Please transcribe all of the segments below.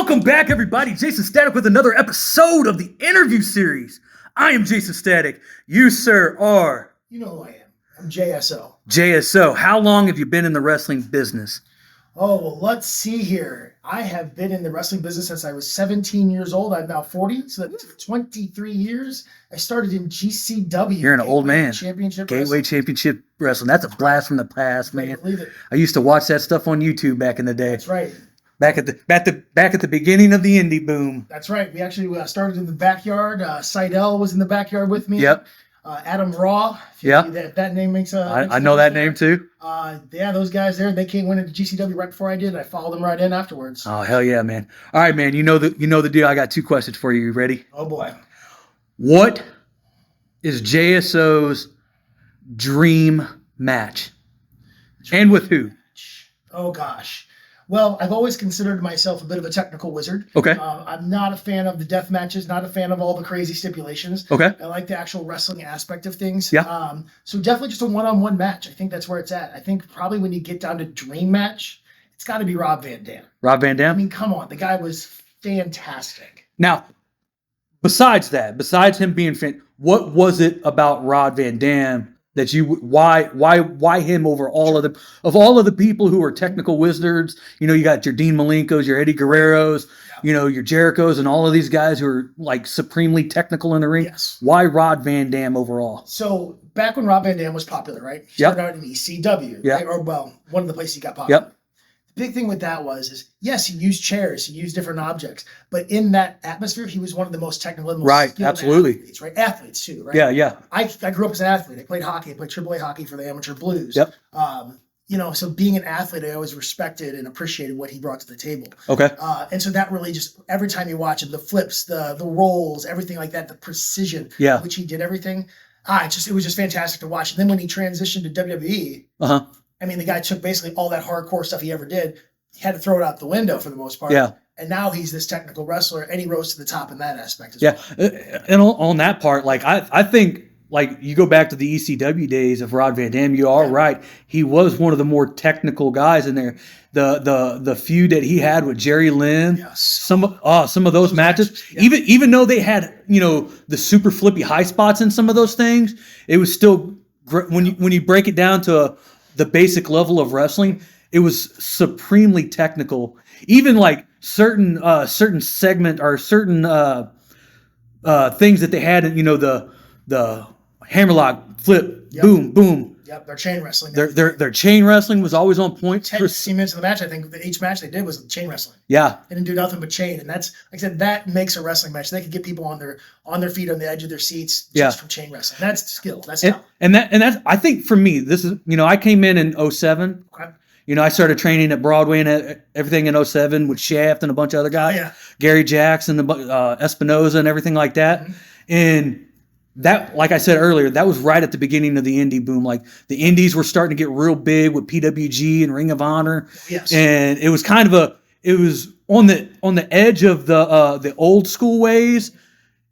Welcome back, everybody. Jaysin Static with another episode of the interview series. I am Jaysin Static. You, sir, are... You know who I am. I'm J.S.O. J.S.O. How long have you been in the wrestling business? Oh, well, let's see here. I have been in the wrestling business since I was 17 years old. I'm now 40, so that's 23 years. I started in GCW. You're an old man. Gateway Championship Wrestling. That's a blast from the past, man. Believe it. I used to watch that stuff on YouTube back in the day. That's right. Back at the beginning of the indie boom. That's right. We actually started in the backyard. Seidel was in the backyard with me. Yep. Adam Raw. If that name makes I know that name too. Yeah, those guys there. They went into GCW right before I did. I followed them right in afterwards. Oh hell yeah, man! All right, man. You know the deal. I got two questions for you. You ready? Oh boy. What is JSO's dream match? And with who? Oh gosh. Well, I've always considered myself a bit of a technical wizard. Okay. I'm not a fan of the death matches, not a fan of all the crazy stipulations. Okay. I like the actual wrestling aspect of things. Yeah. So definitely just a one-on-one match. I think that's where it's at. I think probably when you get down to dream match, it's got to be Rob Van Dam. Rob Van Dam? I mean, come on. The guy was fantastic. Now, besides him being what was it about Rob Van Dam that why him over all of the people who are technical wizards? You know, you got your Dean Malenkos, your Eddie Guerreros, you know, your Jerichos, and all of these guys who are like supremely technical in the ring. Yes. Why Rob Van Dam overall? So back when Rob Van Dam was popular, right? He started out in ECW. Yeah. Right? Or well, one of the places he got popular. Yep. The big thing with that is yes, he used chairs, he used different objects, but in that atmosphere, he was one of the most technical and most skilled athletes, right? Athletes too, right? Yeah. I grew up as an athlete. I played hockey. I played AAA hockey for the Amateur Blues. Yep. You know, so being an athlete, I always respected and appreciated what he brought to the table. Okay. And so that really just every time you watch him, the flips, the rolls, everything like that, the precision, which he did everything. It was just fantastic to watch. And then when he transitioned to WWE, I mean, the guy took basically all that hardcore stuff he ever did. He had to throw it out the window for the most part. Yeah. And now he's this technical wrestler, and he rose to the top in that aspect as well. And on that part, like I think, like you go back to the ECW days of Rod Van Dam, you are right. He was one of the more technical guys in there. The feud that he had with Jerry Lynn, some of those matches, even though they had, you know, the super flippy high spots in some of those things, it was still when you break it down to the basic level of wrestling, it was supremely technical. Even like certain segment or certain things that they had, you know, the hammerlock flip, boom, boom. Yep, their chain wrestling. Their chain wrestling was always on point. 10 minutes of the match, I think each match they did was chain wrestling. Yeah. They didn't do nothing but chain. And that's, like I said, that makes a wrestling match. They could get people on their feet on the edge of their seats just from chain wrestling. That's skill. That's talent. And that's, I think for me, this is, you know, I came in 07. Okay. You know, I started training at Broadway and everything in 07 with Shaft and a bunch of other guys. Yeah. Gary Jackson, Espinoza and everything like that. Mm-hmm. And that, like I said earlier, that was right at the beginning of the indie boom. Like the indies were starting to get real big with PWG and Ring of Honor. Yes. And it was kind of it was on the edge of the old school ways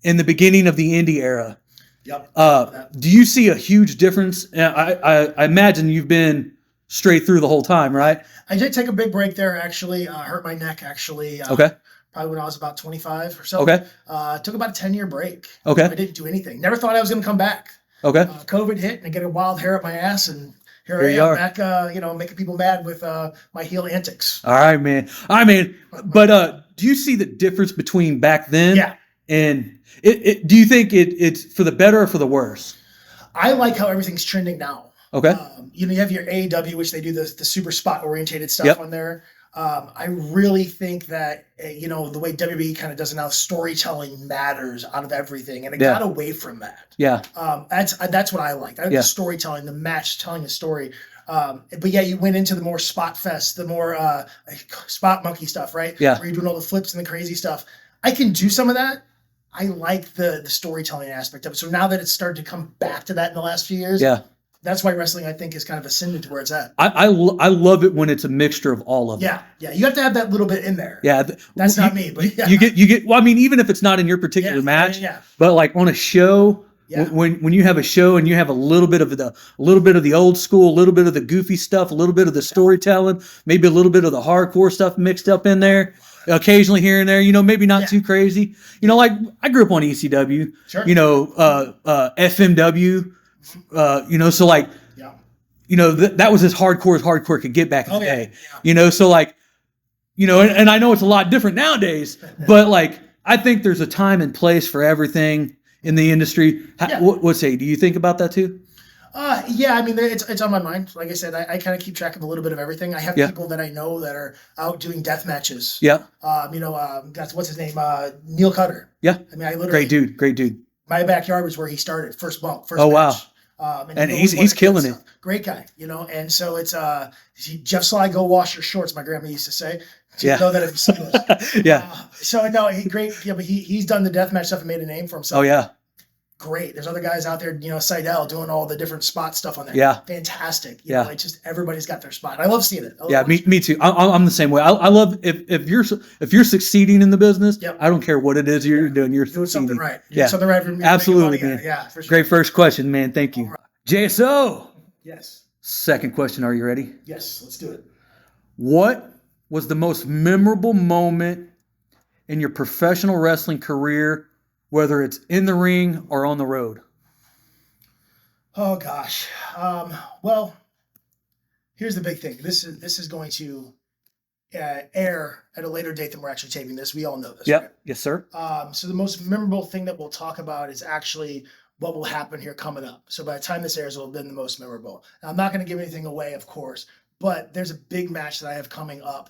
in the beginning of the indie era. Yep. Do you see a huge difference? I imagine you've been straight through the whole time, right? I did take a big break there, actually. Hurt my neck, actually. Okay. Probably when I was about 25 or so. Okay. Took about a 10-year break. Okay. I didn't do anything. Never thought I was going to come back. Okay. COVID hit, and I get a wild hair up my ass, and here I am back, making people mad with my heel antics. All right, man. I mean, but do you see the difference between back then and do you think it's for the better or for the worse? I like how everything's trending now. Okay. You have your AEW, which they do the super spot orientated stuff on there. I really think that, the way WWE kind of does it now, storytelling matters out of everything. And it got away from that. Yeah. That's what I like. I like the storytelling, the match telling a story. But you went into the more spot fest, the more spot monkey stuff, right? Yeah. Where you're doing all the flips and the crazy stuff. I can do some of that. I like the storytelling aspect of it. So now that it's started to come back to that in the last few years. Yeah. That's why wrestling, I think, is kind of ascended to where it's at. I love it when it's a mixture of all of them. Yeah. You have to have that little bit in there. Yeah. That's not me, but you get. Well, I mean, even if it's not in your particular match, but like on a show, when you have a show and you have a little bit of the old school, a little bit of the goofy stuff, a little bit of the storytelling, maybe a little bit of the hardcore stuff mixed up in there. occasionally here and there, maybe not too crazy. Like I grew up on ECW, Sure. FMW, so like, that was as hardcore could get back in the day, so like, and I know it's a lot different nowadays, but like, I think there's a time and place for everything in the industry. What say? Do you think about that too? I mean, it's on my mind. Like I said, I kind of keep track of a little bit of everything. I have people that I know that are out doing death matches. Yeah. What's his name? Neil Cutter. Yeah. I mean, I literally great dude. My backyard was where he started first match. Wow. And he's killing it. Great guy, and so it's Jeff Sly, go wash your shorts. My grandma used to say. Know that if you see this. So no, great. Yeah, but he's done the deathmatch stuff and made a name for himself. Oh yeah. Great. There's other guys out there, Seidel doing all the different spot stuff on there. Yeah. Fantastic. You know, it's just everybody's got their spot. I love seeing it. Me too. I'm the same way. I love if you're succeeding in the business. Yep. I don't care what it is you're doing. You're doing something right. Doing something right for me. Absolutely, man. Yeah, for sure. Great first question, man. Thank you. Right. J.S.O. Yes. Second question. Are you ready? Yes. Let's do it. What was the most memorable moment in your professional wrestling career, whether it's in the ring or on the road? Oh gosh. Well, here's the big thing. This is going to air at a later date than we're actually taping this. We all know this. Yep. Right? Yes, sir. So the most memorable thing that we'll talk about is actually what will happen here coming up. So by the time this airs, it will have been the most memorable. Now, I'm not going to give anything away, of course, but there's a big match that I have coming up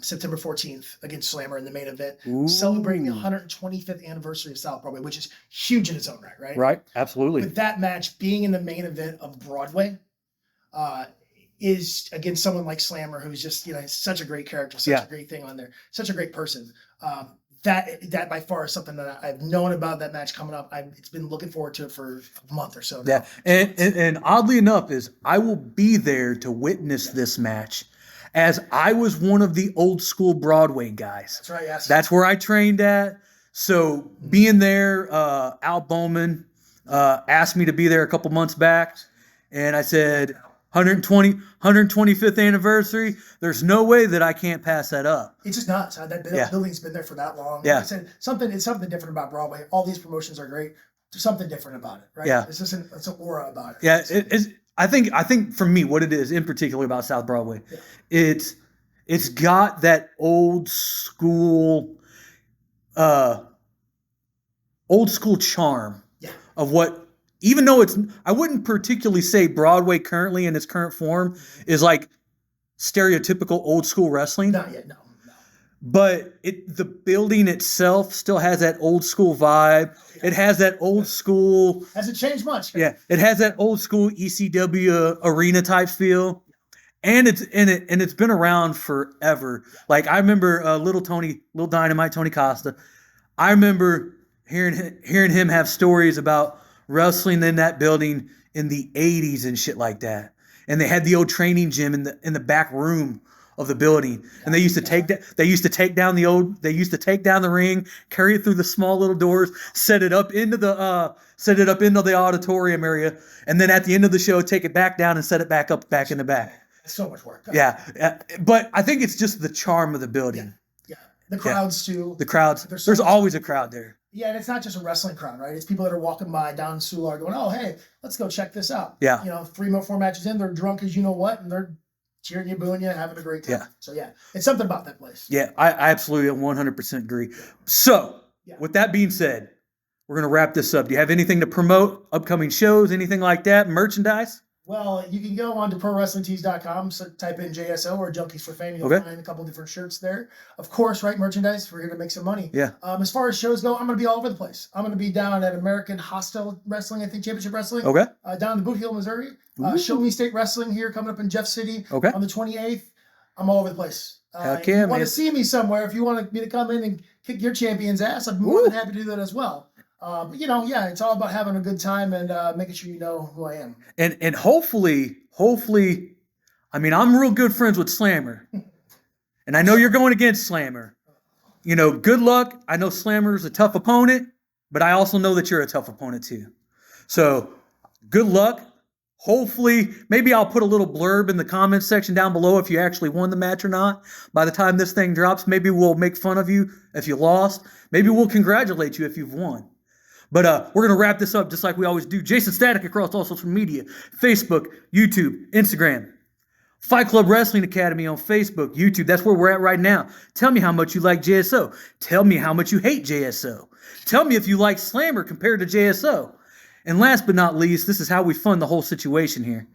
September 14th against Slammer in the main event, celebrating the 125th anniversary of South Broadway, which is huge in its own right, right? Right, absolutely. With that match being in the main event of Broadway, is against someone like Slammer, who's just such a great character, such a great thing on there, such a great person. That by far is something that I've known about that match coming up. It's been looking forward to it for a month or so now. Yeah, and oddly enough, is I will be there to witness this match, as I was one of the old school Broadway guys. That's right. Yes. That's where I trained at. So being there, Al Bowman asked me to be there a couple months back, and I said 125th anniversary. There's no way that I can't pass that up. It's just nuts. That building's been there for that long. Yeah. Like I said, it's something different about Broadway. All these promotions are great. There's something different about it, right? Yeah. It's just it's an aura about it. Yeah. I think for me, what it is in particular about South Broadway, it's got that old school charm of what, even though I wouldn't particularly say Broadway currently in its current form is like stereotypical old school wrestling. Not yet, no. But the building itself still has that old school vibe. It has that old school. Hasn't changed much. Yeah, it has that old school ECW arena type feel, and it's been around forever. Like I remember Little Dynamite, Tony Costa. I remember hearing him have stories about wrestling in that building in the 80s and shit like that. And they had the old training gym in the back room of the building, and they used to take down the ring, carry it through the small little doors, set it up into the auditorium area, and then at the end of the show take it back down and set it back up back in the back. It's so much work. Yeah, but I think it's just the charm of the building. Yeah. The crowds too. The crowds. There's always a crowd there. Yeah, and it's not just a wrestling crowd, right? It's people that are walking by down Soulard going, "Oh, hey, let's go check this out." Yeah. 4 matches in, they're drunk as you know what, and they're cheering you, booing you, having a great time. Yeah. So it's something about that place. Yeah, I absolutely 100% agree. So, with that being said, we're going to wrap this up. Do you have anything to promote? Upcoming shows, anything like that? Merchandise? Well, you can go on to prowrestlingtees.com, so type in J.S.O. or Junkies for Fame. You'll find a couple different shirts there. Of course, right, merchandise. We're here to make some money. Yeah. As far as shows go, I'm going to be all over the place. I'm going to be down at American Hostile Wrestling, I think, Championship Wrestling. Okay. Down in Boot Hill, Missouri. Show Me State Wrestling here coming up in Jeff City on the 28th. I'm all over the place. If you want to see me somewhere, if you want me to come in and kick your champion's ass, I'm more than happy to do that as well. But it's all about having a good time and making sure you know who I am. And hopefully, I mean, I'm real good friends with Slammer. And I know you're going against Slammer. Good luck. I know Slammer's a tough opponent, but I also know that you're a tough opponent too. So good luck. Hopefully, maybe I'll put a little blurb in the comments section down below if you actually won the match or not. By the time this thing drops, maybe we'll make fun of you if you lost. Maybe we'll congratulate you if you've won. But we're going to wrap this up just like we always do. Jaysin Static across all social media. Facebook, YouTube, Instagram. Fight Club Wrestling Academy on Facebook, YouTube. That's where we're at right now. Tell me how much you like J.S.O. Tell me how much you hate J.S.O. Tell me if you like Slammer compared to J.S.O. And last but not least, this is how we fund the whole situation here.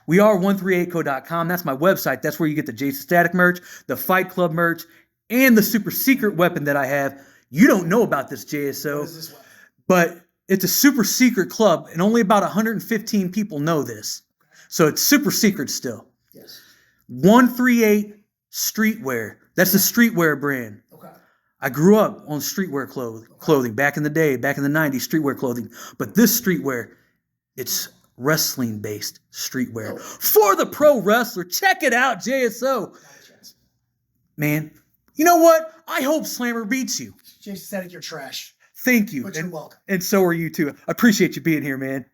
We are 138co.com. That's my website. That's where you get the Jaysin Static merch, the Fight Club merch, and the super secret weapon that I have. You don't know about this, J.S.O., What is this weapon? but it's a super secret club, and only about 115 people know this. So it's super secret still. Yes. 138 Streetwear. That's the streetwear brand. Okay. I grew up on streetwear clothing back in the day, back in the 90s, streetwear clothing. But this streetwear, it's wrestling-based streetwear for the pro wrestler. Check it out, J.S.O. Man, you know what? I hope Slammer beats you. Jaysin Static, you're trash. Thank you. But you're welcome. And so are you too. I appreciate you being here, man.